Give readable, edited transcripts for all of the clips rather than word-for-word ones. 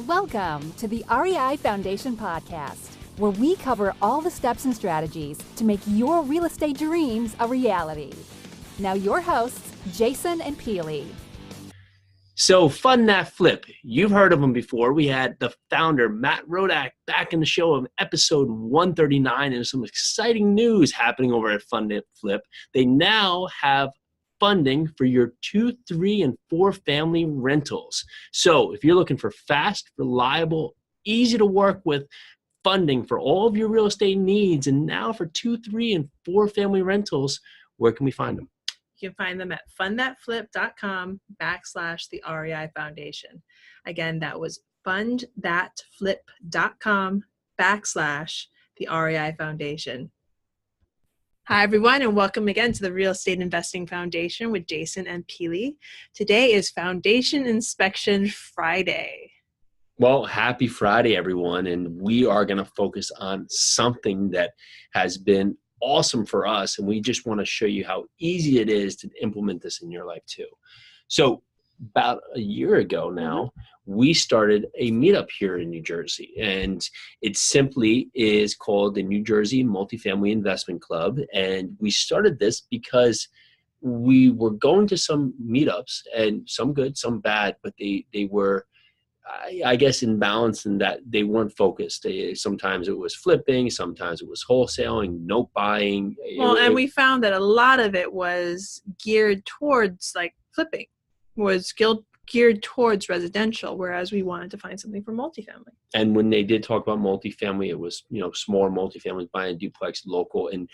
Welcome to the REI Foundation podcast, where we cover all the steps and strategies to make your real estate dreams a reality. Now your hosts, Jason and Peely. So Fund That Flip, you've heard of them before. We had the founder, Matt Rodak, back in the show of episode 139, and there's some exciting news happening over at Fund That Flip. They now have funding for your 2, 3, and 4 family rentals. So if you're looking for fast, reliable, easy to work with funding for all of your real estate needs, and now for 2, 3, and 4 family rentals, where can we find them? You can find them at fundthatflip.com/the REI Foundation. Again, that was fundthatflip.com/the REI Foundation. Hi, everyone, and welcome again to the Real Estate Investing Foundation with Jason and Peely. Today is Foundation Inspection Friday. Well, happy Friday, everyone. And we are going to focus on something that has been awesome for us. And we just want to show you how easy it is to implement this in your life too. So about a year ago now, we started a meetup here in New Jersey, and it simply is called the New Jersey Multifamily Investment Club. And we started this because we were going to some meetups, and some good, some bad, but they were, I guess, in balance in that they weren't focused. Sometimes it was flipping, sometimes it was wholesaling, note buying. Well, and we found that a lot of it was geared towards like flipping, was geared towards residential, whereas we wanted to find something for multifamily. And when they did talk about multifamily, it was, smaller multifamily, buying a duplex local. And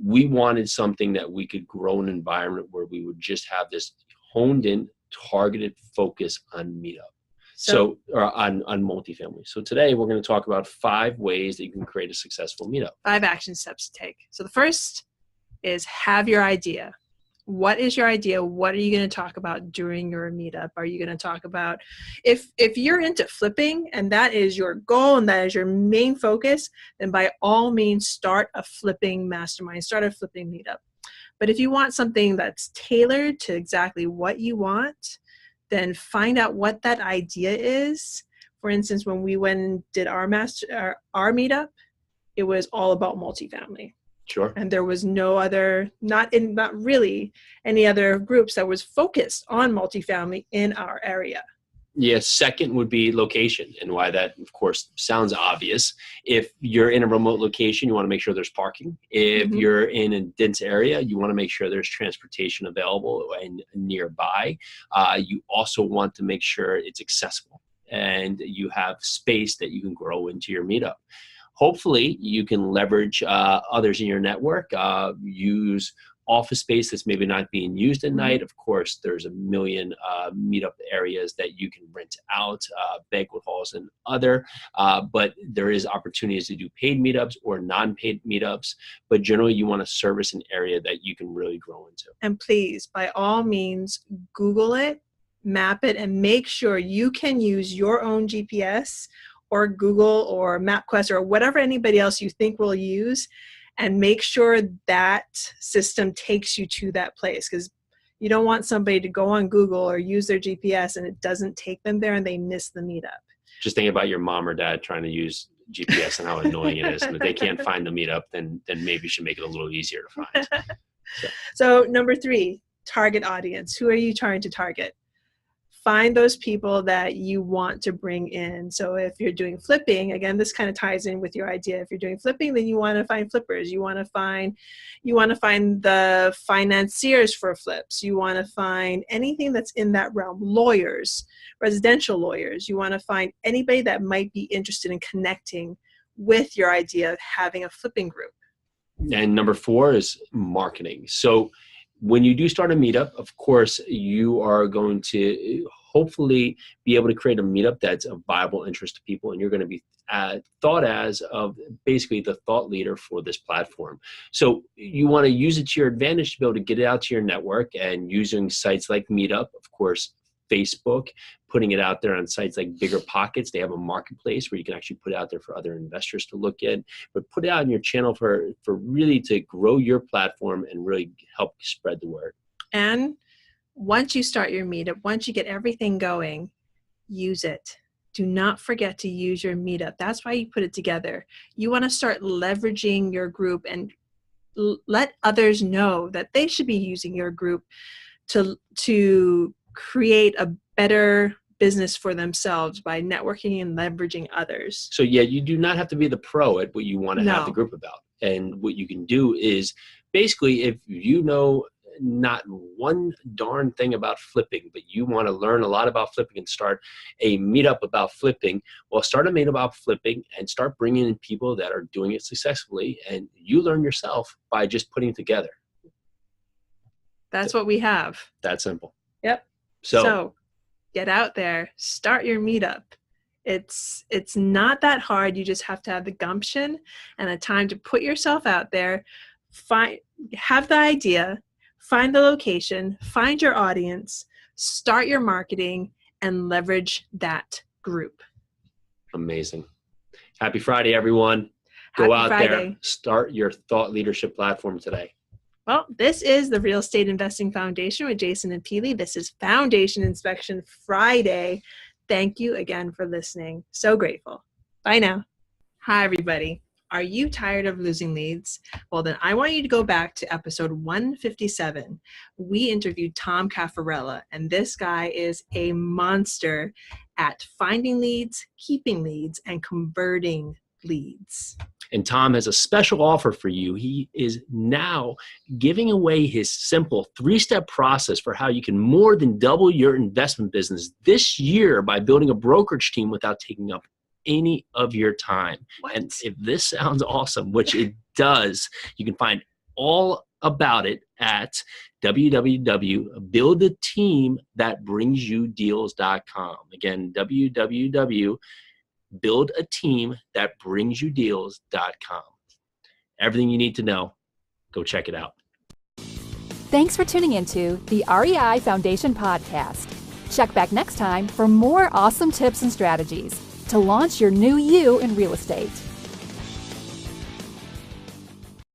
we wanted something that we could grow an environment where we would just have this honed in, targeted focus on meetup. Or on multifamily. So today we're going to talk about 5 ways that you can create a successful meetup. 5 action steps to take. So the first is have your idea. What is your idea? What are you going to talk about during your meetup? Are you going to talk about, if you're into flipping and that is your goal and that is your main focus, then by all means start a flipping mastermind, start a flipping meetup. But if you want something that's tailored to exactly what you want, then find out what that idea is. For instance, when we went and did our meetup, it was all about multifamily. Sure. And there was no other, not really any other groups that was focused on multifamily in our area. Yeah, second would be location, and why that, of course, sounds obvious. If you're in a remote location, you want to make sure there's parking. If you're in a dense area, you want to make sure there's transportation available and nearby. You also want to make sure it's accessible and you have space that you can grow into your meetup. Hopefully, you can leverage others in your network, use office space that's maybe not being used at night. Of course, there's a million meetup areas that you can rent out, banquet halls and other, but there is opportunities to do paid meetups or non-paid meetups, but generally you want to service an area that you can really grow into. And please, by all means, Google it, map it, and make sure you can use your own GPS or Google or MapQuest or whatever anybody else you think will use, and make sure that system takes you to that place, because you don't want somebody to go on Google or use their GPS and it doesn't take them there and they miss the meetup. Just think about your mom or dad trying to use GPS and how annoying it is. And if they can't find the meetup, then maybe you should make it a little easier to find. So number 3, target audience. Who are you trying to target? Find those people that you want to bring in. So if you're doing flipping, again, this kind of ties in with your idea. If you're doing flipping, then you want to find flippers. You want to find the financiers for flips. You want to find anything that's in that realm. Lawyers, residential lawyers. You want to find anybody that might be interested in connecting with your idea of having a flipping group. And number 4 is marketing. So when you do start a meetup, of course, you are going to hopefully be able to create a meetup that's of viable interest to people, and you're going to be thought as of basically the thought leader for this platform. So you want to use it to your advantage to be able to get it out to your network, and using sites like Meetup, of course, Facebook, putting it out there on sites like Bigger Pockets. They have a marketplace where you can actually put it out there for other investors to look at, but put it out on your channel for really to grow your platform and really help spread the word. And once you start your meetup, once you get everything going, use it. do not forget to use your Meetup. That's why you put it together. You want to start leveraging your group and let others know that they should be using your group to create a better business for themselves by networking and leveraging others. So yeah, you do not have to be the pro at what you want to have the No. group about. And what you can do is basically, if you know not one darn thing about flipping, but you want to learn a lot about flipping and start a meetup about flipping, well, start a meetup about flipping and start bringing in people that are doing it successfully. And you learn yourself by just putting it together. That's what we have. That simple. Yep. So get out there, start your Meetup. It's not that hard. You just have to have the gumption and the time to put yourself out there, have the idea, find the location, find your audience, start your marketing, and leverage that group. Amazing. Happy Friday, everyone. Go out there, start your thought leadership platform today. Well, this is the Real Estate Investing Foundation with Jason and Peely. This is Foundation Inspection Friday. Thank you again for listening. So grateful. Bye now. Hi, everybody. Are you tired of losing leads? Well, then I want you to go back to episode 157. We interviewed Tom Caffarella, and this guy is a monster at finding leads, keeping leads, and converting leads. And Tom has a special offer for you. He is now giving away his simple 3-step process for how you can more than double your investment business this year by building a brokerage team without taking up any of your time. What? And if this sounds awesome, which it does, you can find all about it at www.buildateamthatbringsyoudeals.com. Again, www.buildateamthatbringsyoudeals.com. Everything you need to know, go check it out. Thanks for tuning into the REI Foundation podcast. Check back next time for more awesome tips and strategies to launch your new you in real estate.